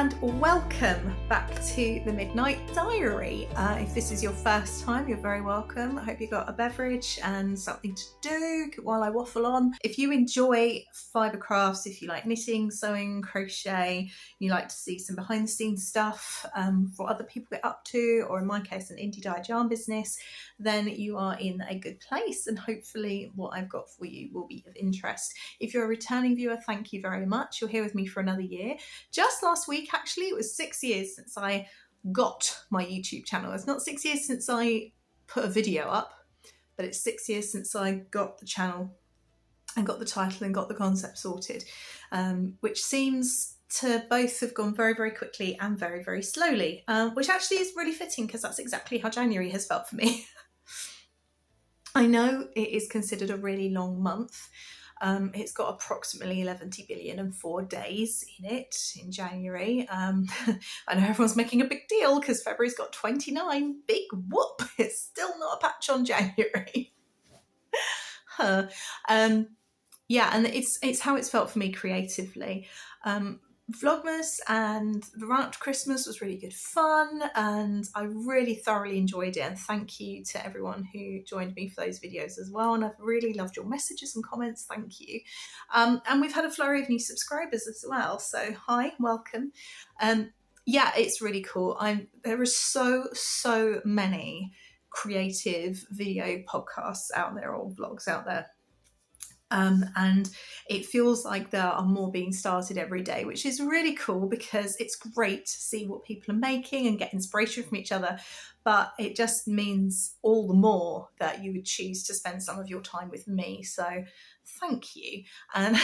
and welcome back to the Midnight Diary. If this is your first time, you're very welcome. I hope you got a beverage and something to do while I waffle on. If you enjoy fibre crafts, if you like knitting, sewing, crochet, you like to see some behind the scenes stuff, what other people get up to, or in my case an indie dyed yarn business, then you are in a good place, and hopefully what I've got for you will be of interest. If you're a returning viewer, thank you very much. You're here with me for another year. Just last week, actually, it was 6 years since I got my YouTube channel. It's not 6 years since I put a video up, but it's 6 years since I got the channel and got the title and got the concept sorted, which seems to both have gone very, very quickly and very, very slowly, which actually is really fitting because that's exactly how January has felt for me. I know it is considered a really long month. It's got approximately 11 billion and 4 days in it in January. I know everyone's making a big deal because February's got 29. Big whoop! It's still not a patch on January. Yeah, and it's how it's felt for me creatively. Vlogmas and the run up to Christmas was really good fun, and I really thoroughly enjoyed it, and thank you to everyone who joined me for those videos as well, and I've really loved your messages and comments. Thank you. And we've had a flurry of new subscribers as well, so hi, welcome. Yeah, it's really cool. There are so many creative video podcasts out there, or vlogs out there. And it feels like there are more being started every day, which is really cool because it's great to see what people are making and get inspiration from each other. But it just means all the more that you would choose to spend some of your time with me. So thank you. And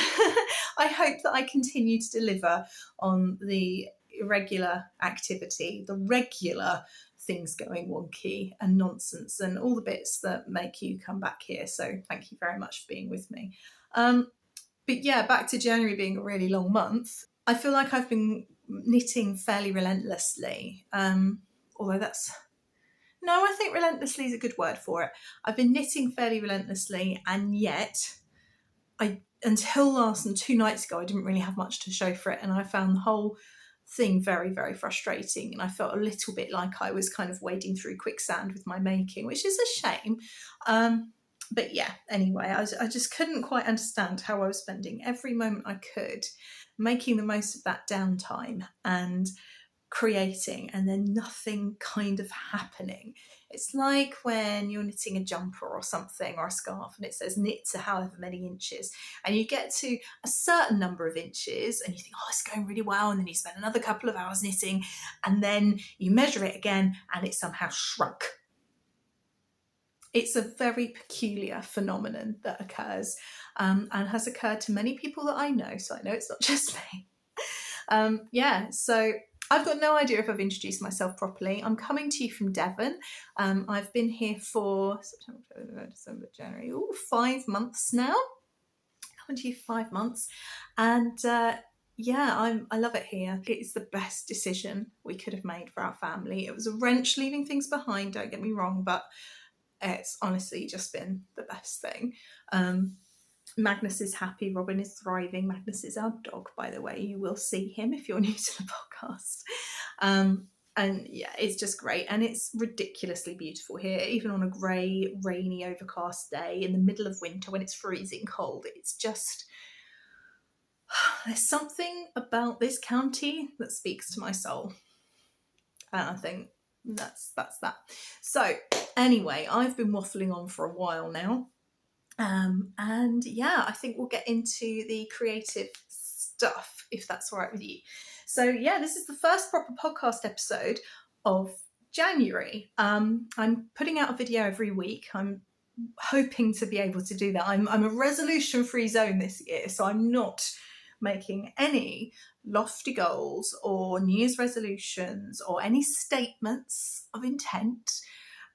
I hope that I continue to deliver on the irregular activity, the regular things going wonky and nonsense and all the bits that make you come back here. So thank you very much for being with me. But yeah, back to January being a really long month. I feel like I've been knitting fairly relentlessly. Although I think relentlessly is a good word for it. I've been knitting fairly relentlessly, and yet until 2 nights ago, I didn't really have much to show for it. And I found the whole thing very, very frustrating, and I felt a little bit like I was kind of wading through quicksand with my making, which is a shame. But yeah, anyway, I just couldn't quite understand how I was spending every moment I could making the most of that downtime and creating, and then nothing kind of happening. It's like when you're knitting a jumper or something, or a scarf, and it says knit to however many inches, and you get to a certain number of inches and you think, oh, it's going really well, and then you spend another couple of hours knitting, and then you measure it again and it somehow shrunk. It's a very peculiar phenomenon that occurs, and has occurred to many people that I know, so I know it's not just me. Yeah, so I've got no idea if I've introduced myself properly. I'm coming to you from Devon. I've been here for September, October, December, January, 5 months now. Coming to you for 5 months. And yeah, I love it here. It's the best decision we could have made for our family. It was a wrench leaving things behind, don't get me wrong, but it's honestly just been the best thing. Magnus is happy, Robin is thriving. Magnus is our dog, by the way. You will see him if you're new to the podcast. And yeah, it's just great. And it's ridiculously beautiful here, even on a grey, rainy, overcast day in the middle of winter when it's freezing cold. It's just, there's something about this county that speaks to my soul. And I think that's that. So anyway, I've been waffling on for a while now. And yeah, I think we'll get into the creative stuff, if that's all right with you. So yeah, this is the first proper podcast episode of January. I'm putting out a video every week. I'm hoping to be able to do that. I'm a resolution-free zone this year, so I'm not making any lofty goals or New Year's resolutions or any statements of intent.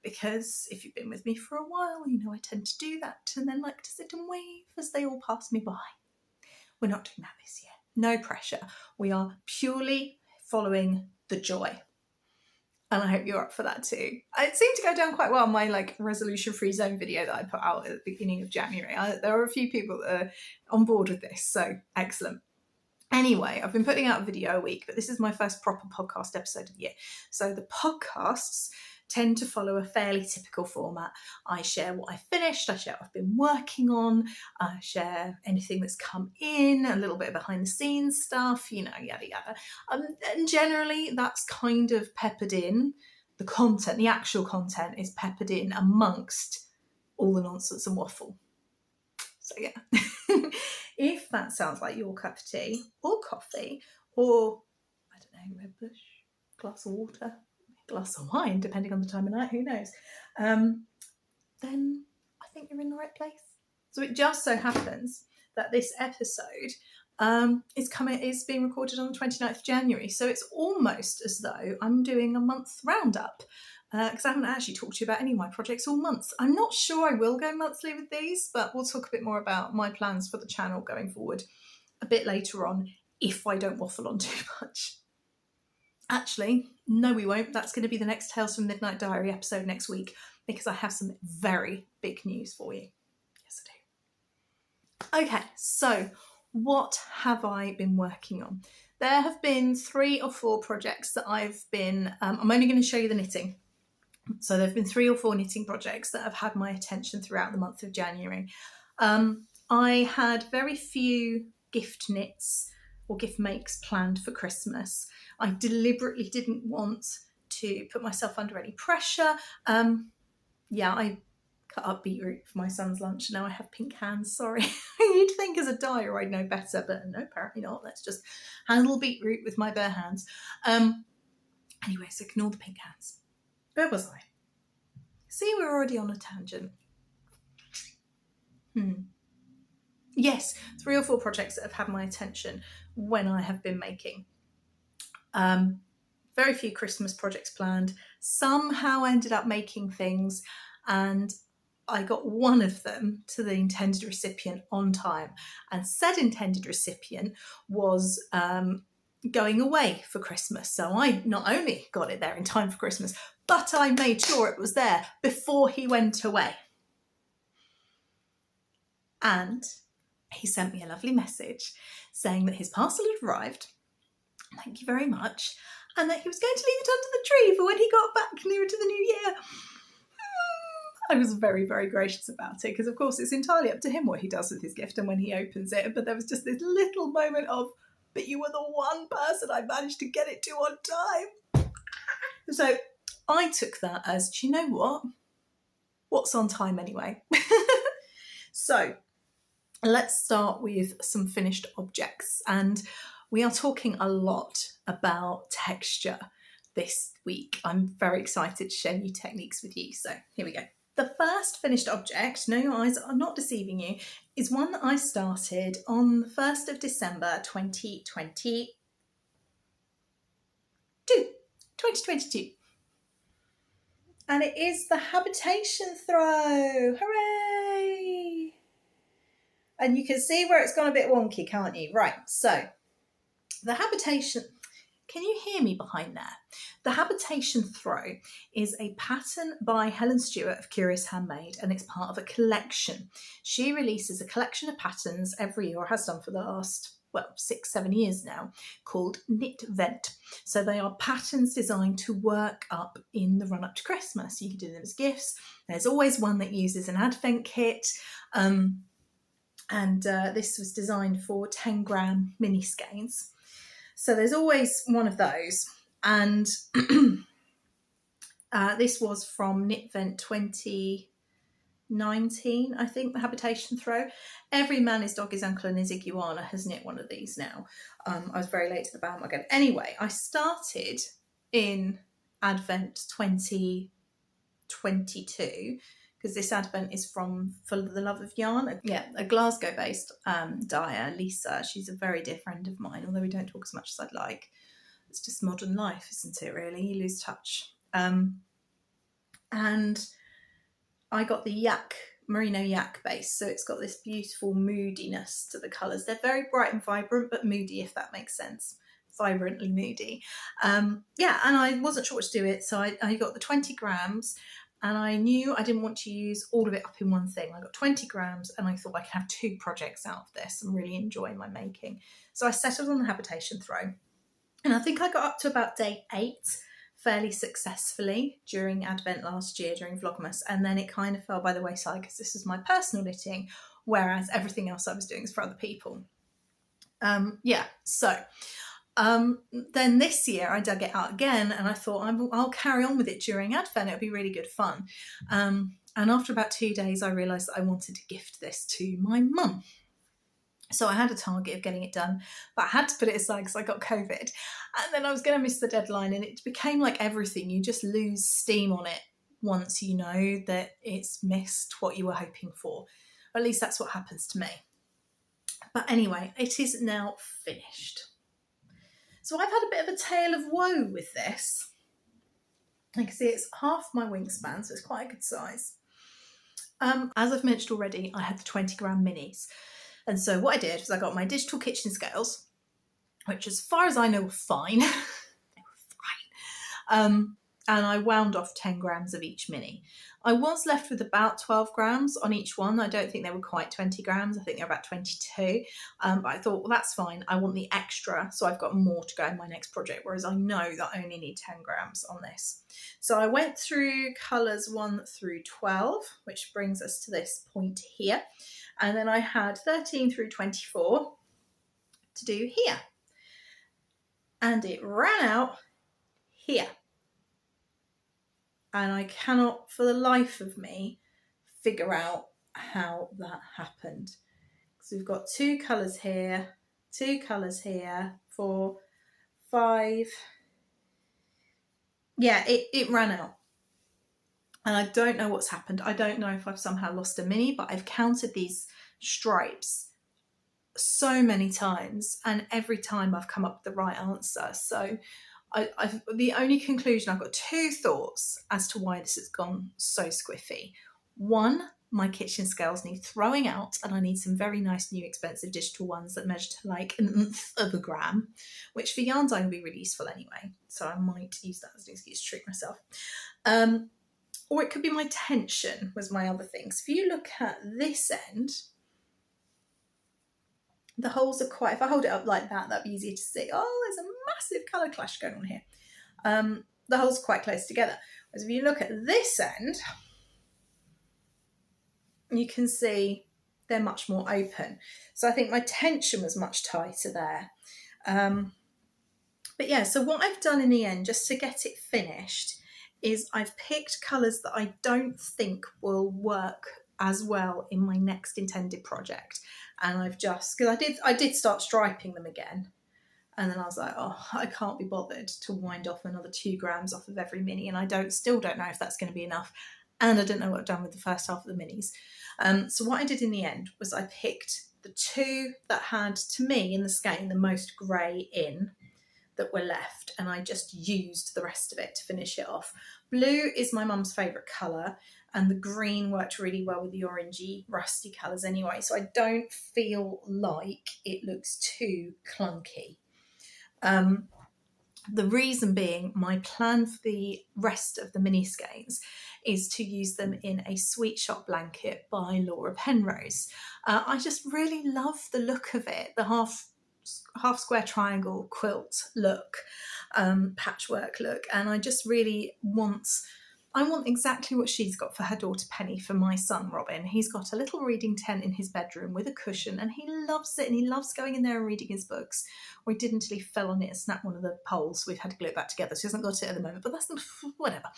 Because if you've been with me for a while, you know I tend to do that and then like to sit and wave as they all pass me by. We're not doing that this year. No pressure. We are purely following the joy. And I hope you're up for that too. It seemed to go down quite well in my resolution-free zone video that I put out at the beginning of January. There are a few people that are on board with this, so excellent. Anyway, I've been putting out a video a week, but this is my first proper podcast episode of the year. So the podcasts tend to follow a fairly typical format. I share what I finished, I share what I've been working on, I share anything that's come in, a little bit of behind the scenes stuff, yada, yada. And generally that's kind of peppered in. The content, the actual content is peppered in amongst all the nonsense and waffle. So yeah, if that sounds like your cup of tea or coffee or, I don't know, red bush, glass of water, glass of wine, depending on the time of night, who knows, then I think you're in the right place. So it just so happens that this episode is being recorded on the 29th of January. So it's almost as though I'm doing a month roundup. Because I haven't actually talked to you about any of my projects all month. I'm not sure I will go monthly with these, but we'll talk a bit more about my plans for the channel going forward a bit later on, if I don't waffle on too much. Actually, no we won't. That's going to be the next Tales from Midnight Diary episode next week, because I have some very big news for you. Yes, I do. Okay, so what have I been working on? There have been 3 or 4 projects that I've been... I'm only going to show you the knitting. So there have been 3 or 4 knitting projects that have had my attention throughout the month of January. I had very few gift knits or gift makes planned for Christmas. I deliberately didn't want to put myself under any pressure. I cut up beetroot for my son's lunch. Now I have pink hands, sorry. You'd think as a dyer I'd know better, but no, apparently not. Let's just handle beetroot with my bare hands. Anyway, so ignore the pink hands. Where was I? See, we're already on a tangent. Yes, 3 or 4 projects that have had my attention when I have been making. Very few Christmas projects planned. Somehow ended up making things, and I got one of them to the intended recipient on time. And said intended recipient was going away for Christmas. So I not only got it there in time for Christmas, but I made sure it was there before he went away. And he sent me a lovely message saying that his parcel had arrived, thank you very much, and that he was going to leave it under the tree for when he got back nearer to the new year. I was very, very gracious about it, because of course it's entirely up to him what he does with his gift and when he opens it, but there was just this little moment of, but you were the one person I managed to get it to on time. So I took that as, do you know what? What's on time anyway? So let's start with some finished objects. And we are talking a lot about texture this week. I'm very excited to share new techniques with you. So here we go. The first finished object, no, your eyes are not deceiving you, is one that I started on the 1st of December 2022. And it is the habitation throw. Hooray! And you can see where it's gone a bit wonky, can't you? Right, so the habitation... Can you hear me behind there? The habitation throw is a pattern by Helen Stewart of Curious Handmade, and it's part of a collection. She releases a collection of patterns every year, or has done for the last, 6-7 years now, called Knit Vent. So they are patterns designed to work up in the run up to Christmas. You can do them as gifts. There's always one that uses an advent kit. This was designed for 10-gram mini skeins. So there's always one of those. And this was from Knit Vent 2019, I think, the habitation throw. Every man, his dog, his uncle and his iguana has knit one of these now. I was very late to the bandwagon. Anyway, I started in Advent 2022, because this advent is from For the Love of Yarn. A Glasgow-based dyer, Lisa. She's a very dear friend of mine, although we don't talk as much as I'd like. It's just modern life, isn't it, really? You lose touch. And I got the merino yak base, so it's got this beautiful moodiness to the colours. They're very bright and vibrant, but moody, if that makes sense. Vibrantly moody. And I wasn't sure what to do with it, so I got the 20 grams, and I knew I didn't want to use all of it up in one thing. I got 20 grams and I thought I can have 2 projects out of this and really enjoy my making. So I settled on the habitation throw, and I think I got up to about day 8 fairly successfully during Advent last year, during Vlogmas, and then it kind of fell by the wayside because this is my personal knitting, whereas everything else I was doing is for other people. Then this year I dug it out again, and I thought I'll carry on with it during Advent. It'll be really good fun. And after about 2 days, I realised that I wanted to gift this to my mum. So I had a target of getting it done, but I had to put it aside because I got COVID, and then I was going to miss the deadline, and it became like everything. You just lose steam on it once you know that it's missed what you were hoping for. Or at least that's what happens to me. But anyway, it is now finished. So I've had a bit of a tale of woe with this. You can see it's half my wingspan, so it's quite a good size. As I've mentioned already, I had the 20 gram minis. And so what I did was I got my digital kitchen scales, which as far as I know were fine. They were fine. And I wound off 10 grams of each mini. I was left with about 12 grams on each one. I don't think they were quite 20 grams. I think they're about 22. But I thought, well, that's fine. I want the extra, so I've got more to go in my next project, whereas I know that I only need 10 grams on this. So I went through colours 1 through 12, which brings us to this point here. And then I had 13 through 24 to do here. And it ran out here. And I cannot for the life of me figure out how that happened. So we've got 2 colours here, 2 colours here, 4, 5. Yeah, it ran out. And I don't know what's happened. I don't know if I've somehow lost a mini, but I've counted these stripes so many times, and every time I've come up with the right answer. So the only conclusion, I've got 2 thoughts as to why this has gone so squiffy. One, my kitchen scales need throwing out, and I need some very nice new expensive digital ones that measure to like 1/8 of a gram, which for yarn dyeing would be really useful anyway. So I might use that as an excuse to treat myself. Or it could be my tension was my other thing. So if you look at this end, the holes are quite, if I hold it up like that, that'd be easier to see. Oh, there's a massive colour clash going on here. The holes are quite close together. Whereas if you look at this end, you can see they're much more open. So I think my tension was much tighter there. But yeah, so what I've done in the end, just to get it finished, is I've picked colours that I don't think will work as well in my next intended project. And I've just, because I did start striping them again. And then I was like, oh, I can't be bothered to wind off another 2 grams off of every mini. And I still don't know if that's going to be enough. And I don't know what I've done with the first half of the minis. So what I did in the end was I picked the 2 that had, to me, in the skein, the most grey in that were left. And I just used the rest of it to finish it off. Blue is my mum's favourite colour. And the green worked really well with the orangey, rusty colours anyway. So I don't feel like it looks too clunky. The reason being, my plan for the rest of the mini skeins is to use them in a Sweet Shop blanket by Laura Penrose. I just really love the look of it, the half square triangle quilt look, patchwork look, and I just really want exactly what she's got for her daughter Penny for my son Robin. He's got a little reading tent in his bedroom with a cushion, and he loves it, and he loves going in there and reading his books. Or he did until he fell on it and snapped one of the poles. We've had to glue it back together, so he hasn't got it at the moment, but that's whatever.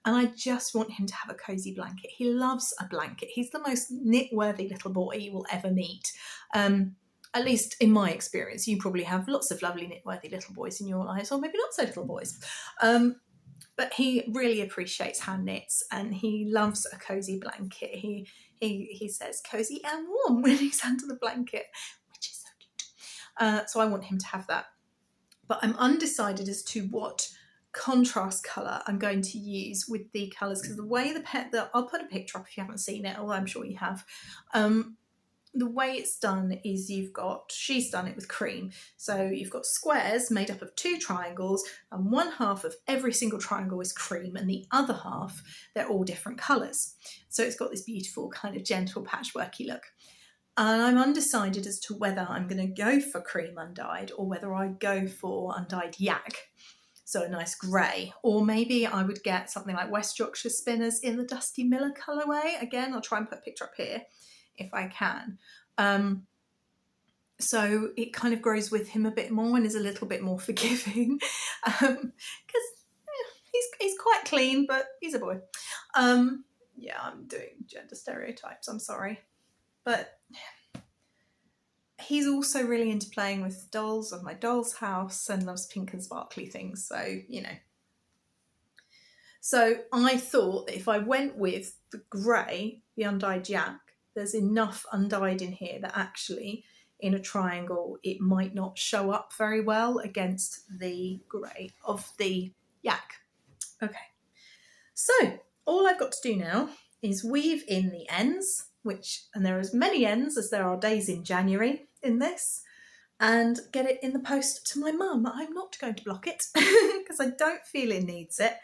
And I just want him to have a cosy blanket. He loves a blanket. He's the most knit-worthy little boy you will ever meet. At least in my experience. You probably have lots of lovely knit-worthy little boys in your lives, or maybe not so little boys. But he really appreciates hand knits, and he loves a cosy blanket. He says cosy and warm when he's under the blanket, which is so cute. So I want him to have that. But I'm undecided as to what contrast colour I'm going to use with the colours, because the way I'll put a picture up if you haven't seen it, although I'm sure you have. the way it's done is she's done it with cream. So you've got squares made up of 2 triangles, and one half of every single triangle is cream, and the other half, they're all different colours. So it's got this beautiful kind of gentle patchworky look. And I'm undecided as to whether I'm going to go for cream undyed or whether I go for undyed yak. So a nice grey, or maybe I would get something like West Yorkshire Spinners in the Dusty Miller colourway. Again, I'll try and put a picture up here if I can. So it kind of grows with him a bit more and is a little bit more forgiving, because he's quite clean, but he's a boy. Yeah, I'm doing gender stereotypes, I'm sorry. But he's also really into playing with dolls of my doll's house and loves pink and sparkly things, so, you know. So I thought that if I went with the grey, the undyed yak, there's enough undyed in here that actually in a triangle it might not show up very well against the grey of the yak. Okay, so all I've got to do now is weave in the ends, and there are as many ends as there are days in January in this, and get it in the post to my mum. I'm not going to block it because I don't feel it needs it.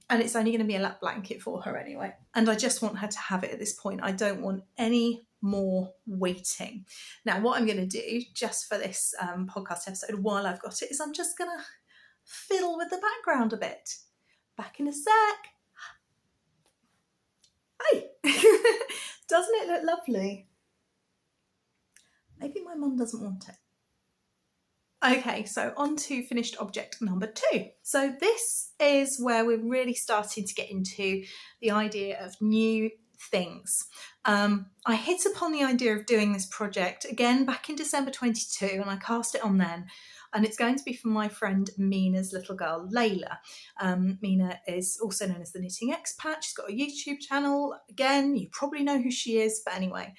And it's only going to be a lap blanket for her anyway. And I just want her to have it at this point. I don't want any more waiting. Now, what I'm going to do just for this podcast episode while I've got it is I'm just going to fiddle with the background a bit. Back in a sec. Hey! Doesn't it look lovely? Maybe my mum doesn't want it. Okay, so on to finished object number 2. So this is where we're really starting to get into the idea of new things. I hit upon the idea of doing this project again back in December 22, and I cast it on then. And it's going to be for my friend Mina's little girl, Layla. Mina is also known as the Knitting Expat. She's got a YouTube channel. Again, you probably know who she is, but anyway.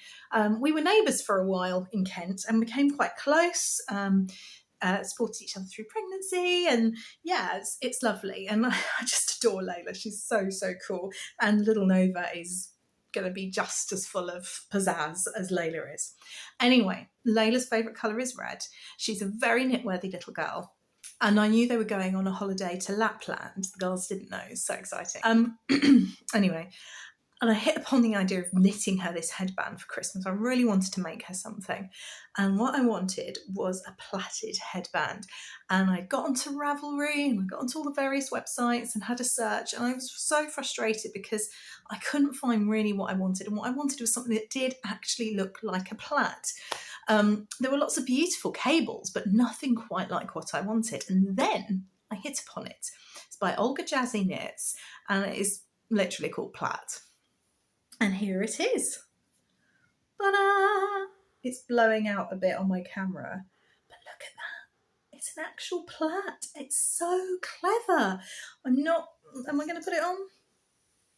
We were neighbours for a while in Kent and became quite close. Supported each other through pregnancy, and yeah, it's lovely. And I just adore Layla. She's so cool. And little Nova is going to be just as full of pizzazz as Layla is. Anyway, Layla's favourite colour is red. She's a very knit-worthy little girl. And I knew they were going on a holiday to Lapland. The girls didn't know. It's so exciting. Anyway, and I hit upon the idea of knitting her this headband for Christmas. I really wanted to make her something. And what I wanted was a plaited headband. And I got onto Ravelry and I got onto all the various websites and had a search. And I was so frustrated because I couldn't find really what I wanted. And what I wanted was something that did actually look like a plait. There were lots of beautiful cables, but nothing quite like what I wanted. And then I hit upon it. It's by Olga Jazzy Knits, and it is literally called Plait. And here it is. Ta-da! It's blowing out a bit on my camera, but look at that. It's an actual plait. It's so clever. Am I going to put it on?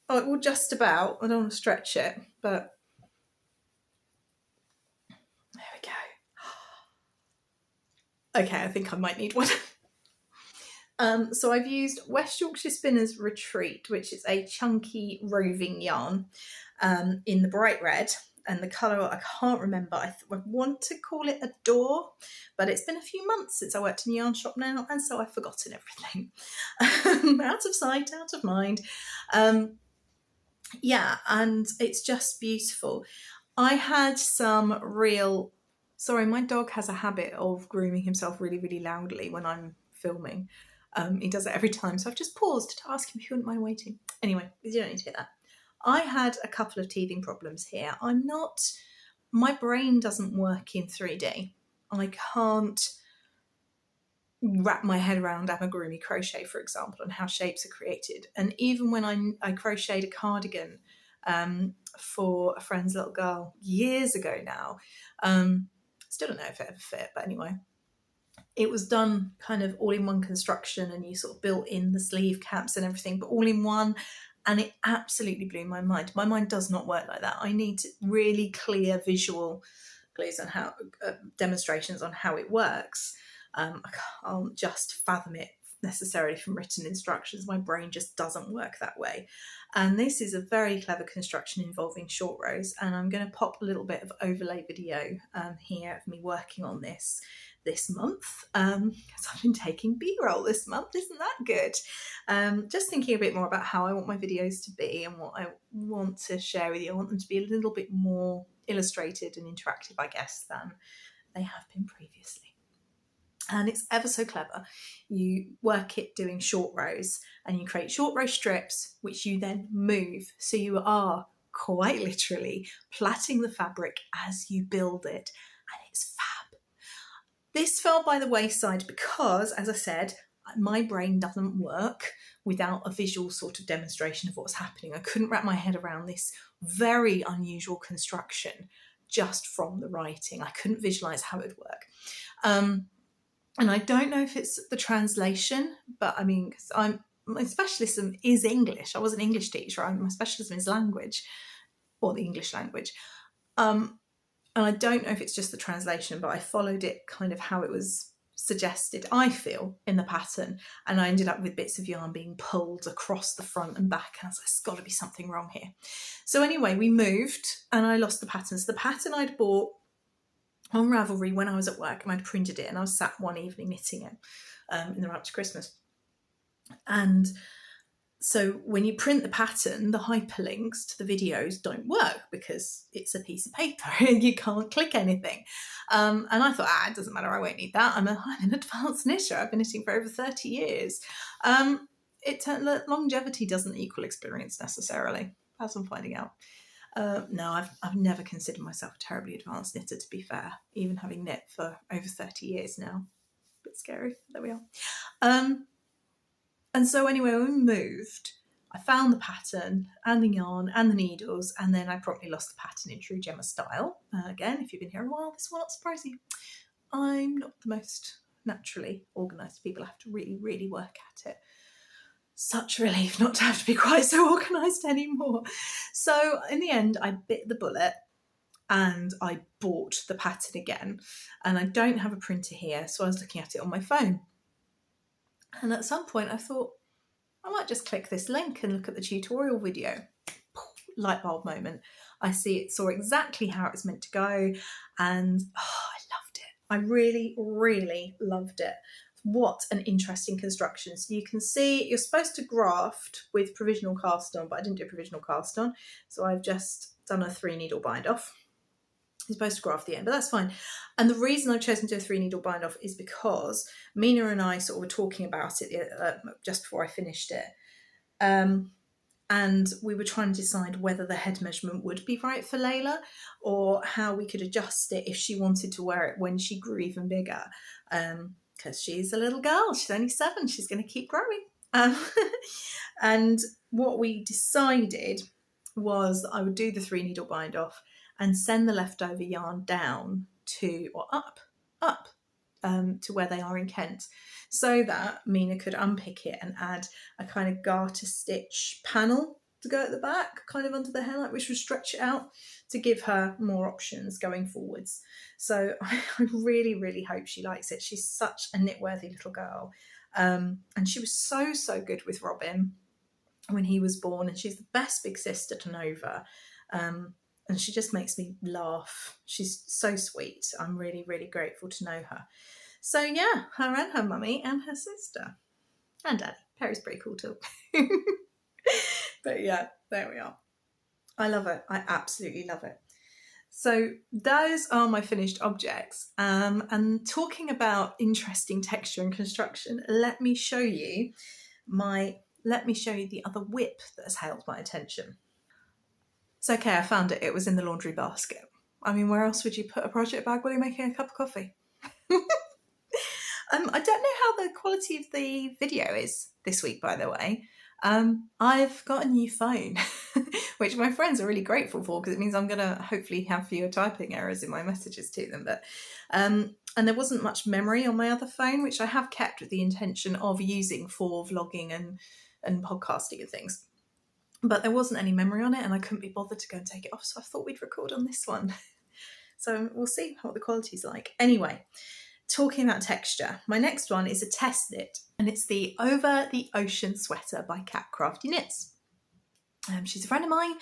Oh, it will just about. I don't want to stretch it, but there we go. Okay, I think I might need one. So I've used West Yorkshire Spinners Retreat, which is a chunky roving yarn in the bright red, and the colour I can't remember. I want to call it Adore, but it's been a few months since I worked in the yarn shop now, and so I've forgotten everything. Out of sight, out of mind. Yeah, and it's just beautiful. I had some real... Sorry, my dog has a habit of grooming himself really, really loudly when I'm filming. He does it every time, so I've just paused to ask him if he wouldn't mind waiting. Anyway, you don't need to hear that. I had a couple of teething problems here. My brain doesn't work in 3D. I can't wrap my head around amigurumi crochet, for example, and how shapes are created. And even when I crocheted a cardigan for a friend's little girl years ago now, still don't know if it ever fit, but anyway. It was done kind of all in one construction, and you sort of built in the sleeve caps and everything, but all in one. And it absolutely blew my mind. My mind does not work like that. I need really clear visual clues on how demonstrations on how it works. I can't just fathom it necessarily from written instructions. My brain just doesn't work that way. And this is a very clever construction involving short rows, and I'm going to pop a little bit of overlay video here of me working on this month, because I've been taking B-roll this month. Isn't that good? Just thinking a bit more about how I want my videos to be and what I want to share with you. I want them to be a little bit more illustrated and interactive, I guess, than they have been previously. And it's ever so clever. You work it doing short rows, and you create short row strips, which you then move. So you are quite literally plaiting the fabric as you build it, and it's fab. This fell by the wayside because, as I said, my brain doesn't work without a visual sort of demonstration of what's happening. I couldn't wrap my head around this very unusual construction just from the writing. I couldn't visualize how it would work. And I don't know if it's the translation, but I mean, my specialism is English. I was an English teacher. My specialism is language, or the English language. And I don't know if it's just the translation, but I followed it kind of how it was suggested, I feel, in the pattern. And I ended up with bits of yarn being pulled across the front and back. And I was like, there's got to be something wrong here. So anyway, we moved and I lost the pattern. So the pattern I'd bought on Ravelry when I was at work, and I'd printed it, and I was sat one evening knitting it in the run up to Christmas. And so when you print the pattern, the hyperlinks to the videos don't work because it's a piece of paper and you can't click anything. And I thought, it doesn't matter, I won't need that. I'm an advanced knitter. I've been knitting for over 30 years. Longevity doesn't equal experience necessarily, as I'm finding out. No, I've never considered myself a terribly advanced knitter, to be fair, even having knit for over 30 years now. A bit scary, but there we are. And so anyway, when we moved, I found the pattern and the yarn and the needles, and then I promptly lost the pattern in true Gemma style. Again, if you've been here a while, this will not surprise you. I'm not the most naturally organised people. I have to really, really work at it. Such relief not to have to be quite so organised anymore. So in the end, I bit the bullet and I bought the pattern again. And I don't have a printer here, so I was looking at it on my phone. And at some point I thought, I might just click this link and look at the tutorial video. Light bulb moment. I saw exactly how it was meant to go, and I loved it. I really, really loved it. What an interesting construction. So you can see you're supposed to graft with provisional cast on, but I didn't do provisional cast on, so I've just done a 3-needle bind off. You're supposed to graft the end, but that's fine. And the reason I've chosen to do a 3-needle bind off is because Mina and I sort of were talking about it just before I finished it. And we were trying to decide whether the head measurement would be right for Layla, or how we could adjust it if she wanted to wear it when she grew even bigger. Because she's a little girl, she's only 7, she's going to keep growing. And what we decided was that I would do the 3-needle bind off and send the leftover yarn down to, or up to where they are in Kent, so that Mina could unpick it and add a kind of garter stitch panel to go at the back, kind of under the hairline, which would stretch it out to give her more options going forwards. So I really, really hope she likes it. She's such a knit-worthy little girl. And she was so, so good with Robin when he was born, and she's the best big sister to Nova. And she just makes me laugh. She's so sweet. I'm really, really grateful to know her. So yeah, her and her mummy and her sister. And Daddy. Perry's pretty cool too. But yeah, there we are. I love it. I absolutely love it. So those are my finished objects. And talking about interesting texture and construction, let me show you the other whip that has held my attention. It's okay, I found it. It was in the laundry basket. I mean, where else would you put a project bag while you're making a cup of coffee? I don't know how the quality of the video is this week, by the way. I've got a new phone, which my friends are really grateful for, because it means I'm going to hopefully have fewer typing errors in my messages to them. But and there wasn't much memory on my other phone, which I have kept with the intention of using for vlogging and podcasting and things. But there wasn't any memory on it, and I couldn't be bothered to go and take it off, so I thought we'd record on this one. So we'll see what the quality's like. Anyway, talking about texture, my next one is a test knit, and it's the Over the Ocean sweater by Cat Crafty Knits. She's a friend of mine,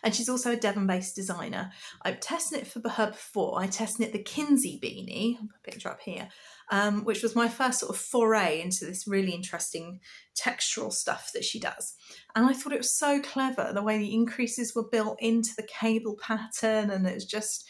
and she's also a Devon-based designer. I've test knit for her before. I test knit the Kinsey beanie, I'll put a picture up here, which was my first sort of foray into this really interesting textural stuff that she does. And I thought it was so clever, the way the increases were built into the cable pattern, and it was just,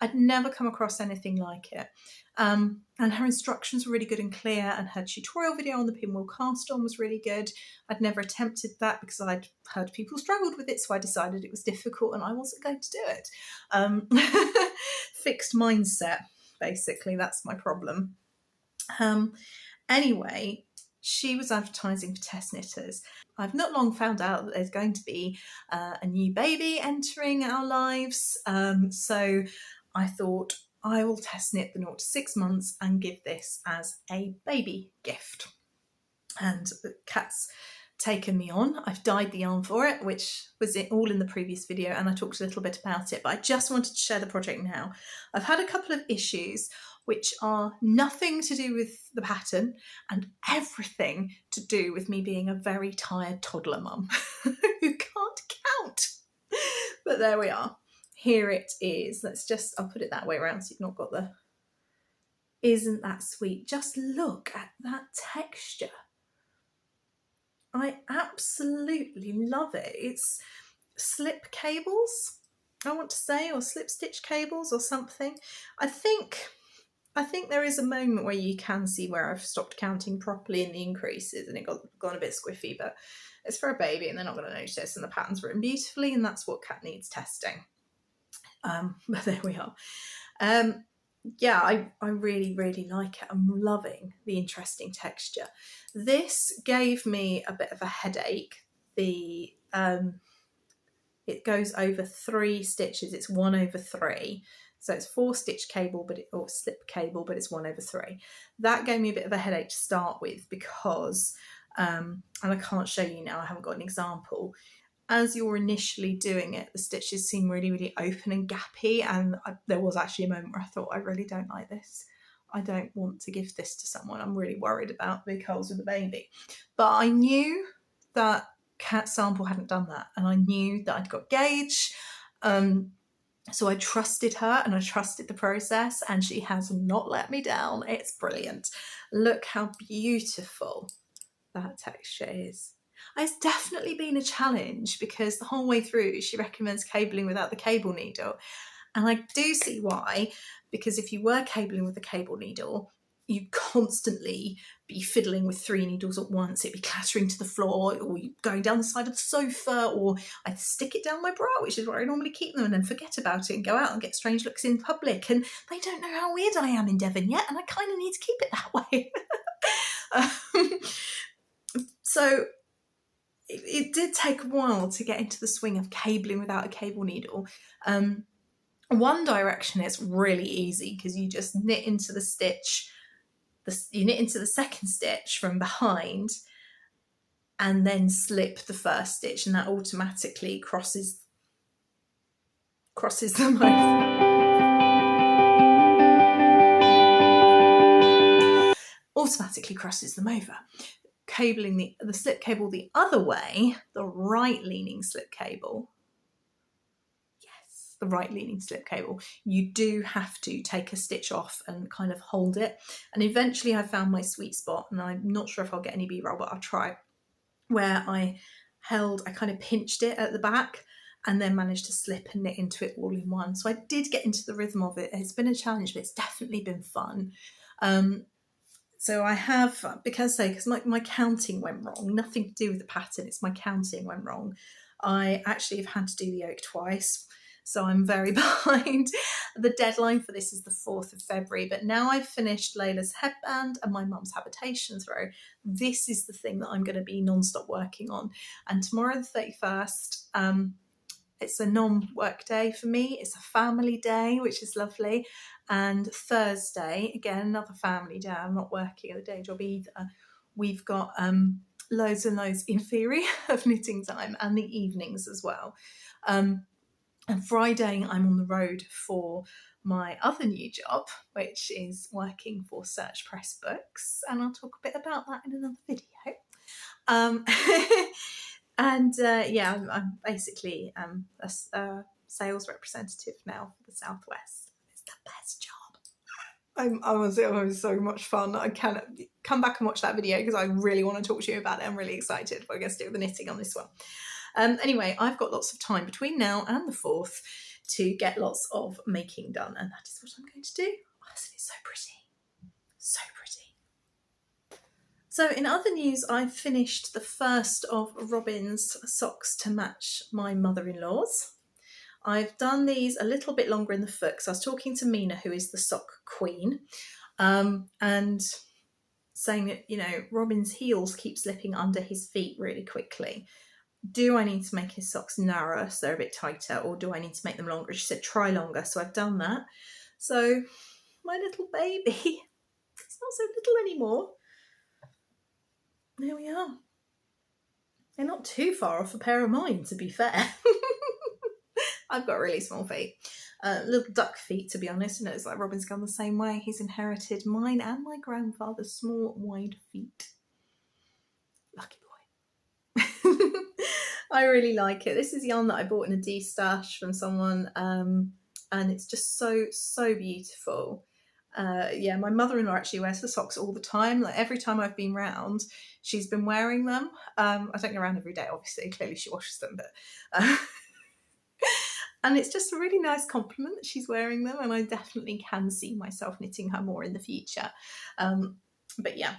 I'd never come across anything like it. And her instructions were really good and clear, and her tutorial video on the pinwheel cast on was really good. I'd never attempted that because I'd heard people struggled with it, so I decided it was difficult and I wasn't going to do it. Fixed mindset, basically, that's my problem. Anyway, she was advertising for test knitters. I've not long found out that there's going to be a new baby entering our lives, so I thought, I will test knit the 0 to 6 months and give this as a baby gift. And Kat's taken me on. I've dyed the yarn for it, which was all in the previous video, and I talked a little bit about it, but I just wanted to share the project now. I've had a couple of issues which are nothing to do with the pattern and everything to do with me being a very tired toddler mum who can't count. But there we are. Here it is. I'll put it that way around so you've not got the... Isn't that sweet? Just look at that texture. I absolutely love it. It's slip cables, I want to say, or slip stitch cables or something. I think there is a moment where you can see where I've stopped counting properly in the increases and it gone a bit squiffy, but it's for a baby and they're not going to notice, and the pattern's written beautifully, and that's what Cat needs testing. But there we are. Yeah, I really, really like it. I'm loving the interesting texture. This gave me a bit of a headache. It goes over 3 stitches. It's 1 over 3. So it's 4 stitch cable, or slip cable, but it's 1 over 3. That gave me a bit of a headache to start with because, and I can't show you now, I haven't got an example. As you're initially doing it, the stitches seem really, really open and gappy, and there was actually a moment where I thought, I really don't like this. I don't want to give this to someone. I'm really worried about big holes with the baby. But I knew that Cat Sample hadn't done that, and I knew that I'd got gauge. So I trusted her and I trusted the process, and she has not let me down. It's brilliant. Look how beautiful that texture is. It's definitely been a challenge because the whole way through she recommends cabling without the cable needle, and I do see why, because if you were cabling with the cable needle, you'd constantly be fiddling with 3 needles at once. It'd be clattering to the floor, or you going down the side of the sofa, or I'd stick it down my bra, which is where I normally keep them, and then forget about it and go out and get strange looks in public, and they don't know how weird I am in Devon yet, and I kind of need to keep it that way. So it did take a while to get into the swing of cabling without a cable needle. One direction is really easy because you just knit into the stitch, you knit into the second stitch from behind and then slip the first stitch, and that automatically crosses them over. Automatically crosses them over. Cabling the slip cable the other way, the right leaning slip cable, yes, the right leaning slip cable, you do have to take a stitch off and kind of hold it. And eventually I found my sweet spot, and I'm not sure if I'll get any B-roll, but I'll try, where I kind of pinched it at the back and then managed to slip and knit into it all in one. So I did get into the rhythm of it. It's been a challenge, but it's definitely been fun. So I have, because my counting went wrong, nothing to do with the pattern, it's my counting went wrong. I actually have had to do the yoke twice, so I'm very behind. The deadline for this is the 4th of February, but now I've finished Layla's headband and my mum's habitation throw. This is the thing that I'm going to be non-stop working on. And tomorrow the 31st, it's a non-work day for me. It's a family day, which is lovely. And Thursday, again, another family day. I'm not working at the day job either. We've got loads and loads in theory of knitting time, and the evenings as well. And Friday, I'm on the road for my other new job, which is working for Search Press Books, and I'll talk a bit about that in another video. Um, yeah, I'm basically a sales representative now for the Southwest. It's the best job. I'm so much fun. I can come back and watch that video because I really want to talk to you about it. I'm really excited. We're going to do the knitting on this one. Anyway, I've got lots of time between now and the 4th to get lots of making done, and that is what I'm going to do. Oh, it's so pretty. So pretty. So in other news, I've finished the first of Robin's socks to match my mother-in-law's. I've done these a little bit longer in the foot because I was talking to Mina, who is the sock queen, and saying that, you know, Robin's heels keep slipping under his feet really quickly. Do I need to make his socks narrower so they're a bit tighter, or do I need to make them longer? She said try longer, so I've done that. So my little baby, it's not so little anymore. There we are. They're not too far off a pair of mine, to be fair. I've got really small feet. Little duck feet, to be honest. You know, it's like Robin's gone the same way. He's inherited mine and my grandfather's small, wide feet. Lucky boy. I really like it. This is yarn that I bought in a D-stash from someone, and it's just so beautiful. Yeah, my mother-in-law actually wears the socks all the time. Like every time I've been round, she's been wearing them. I don't go around every day, obviously. Clearly she washes them, but... And it's just a really nice compliment that she's wearing them, and I definitely can see myself knitting her more in the future. But yeah,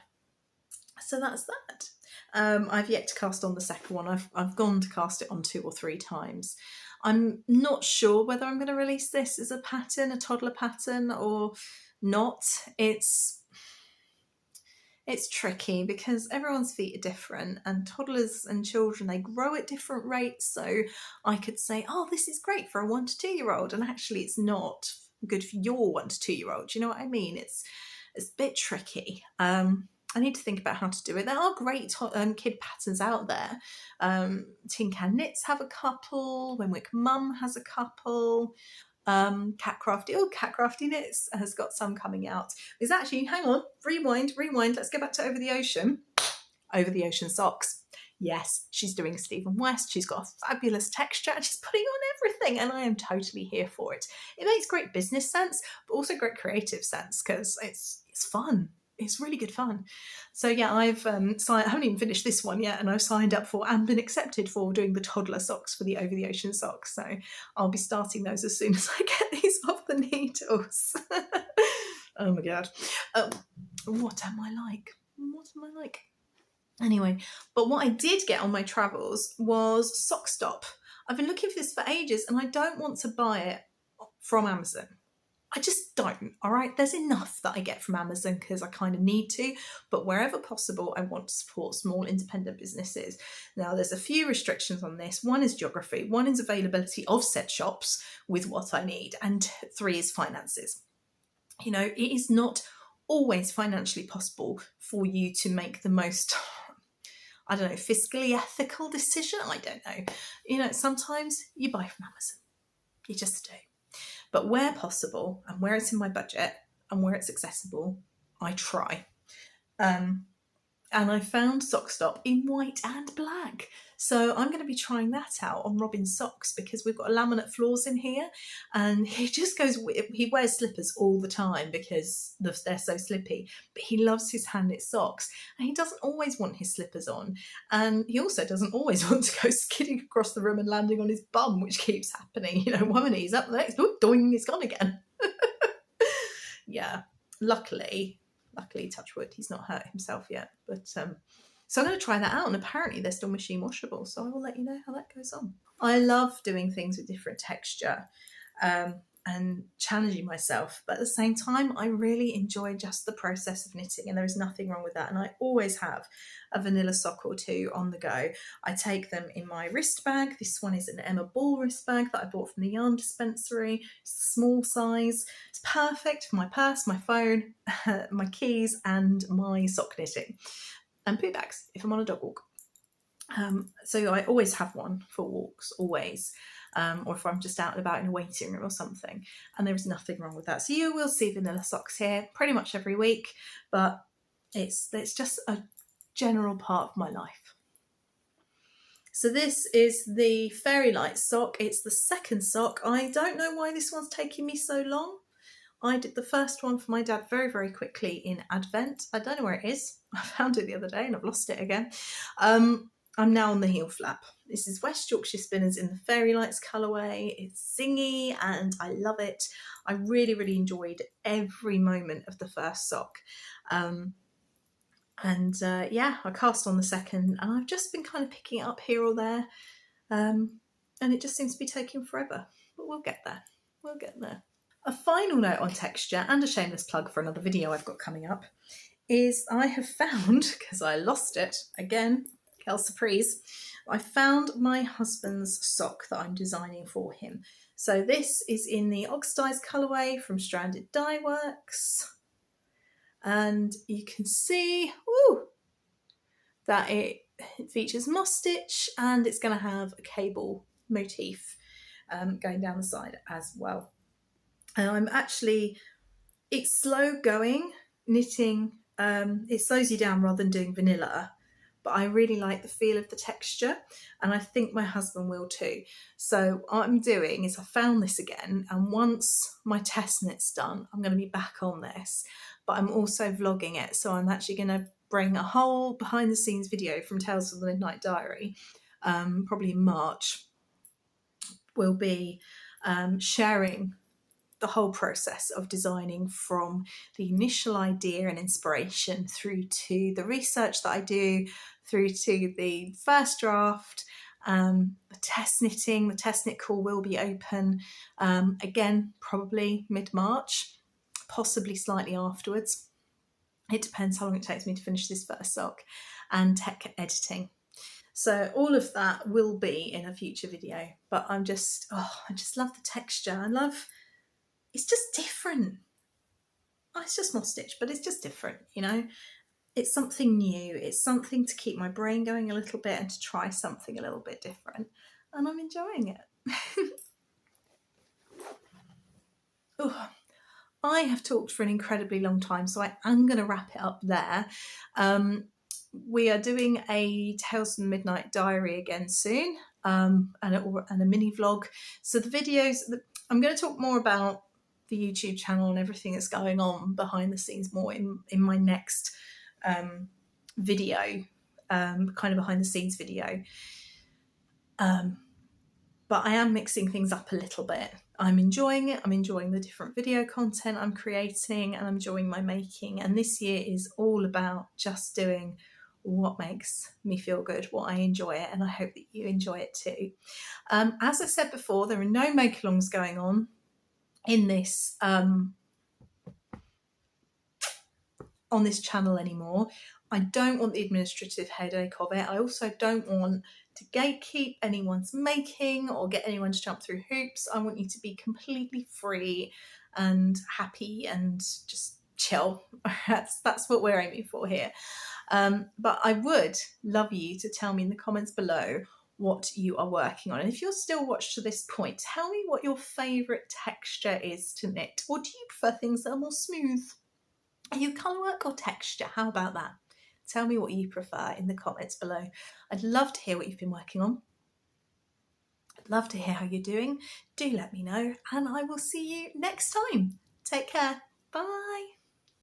so that's that. I've yet to cast on the second one. I've gone to cast it on 2 or 3 times. I'm not sure whether I'm going to release this as a pattern, a toddler pattern, or not. It's tricky because everyone's feet are different, and toddlers and children, they grow at different rates. So I could say, oh, this is great for a 1 to 2 year old, and actually it's not good for your 1 to 2 year old. Do you know what I mean? It's a bit tricky. I need to think about how to do it. There are great kid patterns out there. Tin Can Knits have a couple. Wenwick Mum has a couple. Cat Crafty Knits has got some coming out. Is actually, hang on, rewind, let's go back to Over the Ocean socks. Yes, she's doing Stephen West. She's got a fabulous texture and she's putting on everything, and I am totally here for it. It makes great business sense, but also great creative sense because it's fun. It's really good fun. So yeah, I haven't even finished this one yet, and I've signed up for and been accepted for doing the toddler socks for the Over the Ocean socks. So I'll be starting those as soon as I get these off the needles. Oh my God. What am I like? Anyway, but what I did get on my travels was Sock Stop. I've been looking for this for ages, and I don't want to buy it from Amazon. I just don't, all right? There's enough that I get from Amazon because I kind of need to, but wherever possible, I want to support small independent businesses. Now, there's a few restrictions on this. 1 is geography, 1 is availability of said shops with what I need, and 3 is finances. You know, it is not always financially possible for you to make the most, I don't know, fiscally ethical decision. I don't know. You know, sometimes you buy from Amazon. You just do. But where possible, and where it's in my budget, and where it's accessible, I try. And I found Sock Stop in white and black. So I'm going to be trying that out on Robin's socks because we've got laminate floors in here, and he wears slippers all the time because they're so slippy, but he loves his hand-knit socks, and he doesn't always want his slippers on, and he also doesn't always want to go skidding across the room and landing on his bum, which keeps happening. You know, 1 minute he's up, the next, doing, he's gone again. Yeah, luckily, touch wood, he's not hurt himself yet, but so I'm going to try that out, and apparently they're still machine washable, so I will let you know how that goes on. I love doing things with different texture and challenging myself, but at the same time I really enjoy just the process of knitting, and there is nothing wrong with that, and I always have a vanilla sock or 2 on the go. I take them in my wrist bag. This one is an Emma Ball wrist bag that I bought from the yarn dispensary. It's a small size. It's perfect for my purse, my phone, my keys, and my sock knitting. And poo bags if I'm on a dog walk. So I always have one for walks, always. or if I'm just out and about in a waiting room or something. And there is nothing wrong with that. So you will see vanilla socks here pretty much every week, but it's just a general part of my life. So this is the Fairy Light sock. It's the second sock. I don't know why this one's taking me so long. I did the first one for my dad very, very quickly in Advent. I don't know where it is. I found it the other day and I've lost it again. I'm now on the heel flap. This is West Yorkshire Spinners in the Fairy Lights colourway. It's zingy and I love it. I really, really enjoyed every moment of the first sock. Yeah, I cast on the second and I've just been kind of picking it up here or there. And it just seems to be taking forever, but we'll get there. We'll get there. A final note on texture, and a shameless plug for another video I've got coming up, is I have found, because I lost it again, quelle surprise, I found my husband's sock that I'm designing for him. So this is in the oxidized colourway from Stranded Dye Works. And you can see that it features moss stitch and it's going to have a cable motif going down the side as well. And it's slow going knitting. It slows you down rather than doing vanilla, but I really like the feel of the texture and I think my husband will too. So what I'm doing is I found this again, and once my test knit's done, I'm going to be back on this, but I'm also vlogging it. So I'm actually going to bring a whole behind the scenes video from Tales from the Midnight Diary, probably in March. We'll be sharing the whole process of designing, from the initial idea and inspiration through to the research that I do, through to the first draft, the test knitting. The test knit call will be open again, probably mid-March, possibly slightly afterwards. It depends how long it takes me to finish this first sock, and tech editing. So all of that will be in a future video, but I just love the texture. It's just different. Oh, it's just moss stitch, but it's just different, you know. It's something new. It's something to keep my brain going a little bit and to try something a little bit different. And I'm enjoying it. Oh, I have talked for an incredibly long time, so I am going to wrap it up there. We are doing a Tales from the Midnight Diary again soon, and a mini vlog. So the videos, I'm going to talk more about the YouTube channel and everything that's going on behind the scenes more in my next video, kind of behind the scenes video. But I am mixing things up a little bit. I'm enjoying it. I'm enjoying the different video content I'm creating, and I'm enjoying my making. And this year is all about just doing what makes me feel good, what I enjoy it, and I hope that you enjoy it too. As I said before, there are no make-alongs going on in this on this channel anymore. I don't want the administrative headache of it. I also don't want to gatekeep anyone's making or get anyone to jump through hoops. I want you to be completely free and happy and just chill. That's what we're aiming for here. But I would love you to tell me in the comments below what you are working on. And if you're still watched to this point, tell me what your favourite texture is to knit. Or do you prefer things that are more smooth? Are you colourwork or texture? How about that? Tell me what you prefer in the comments below. I'd love to hear what you've been working on. I'd love to hear how you're doing. Do let me know, and I will see you next time. Take care. Bye.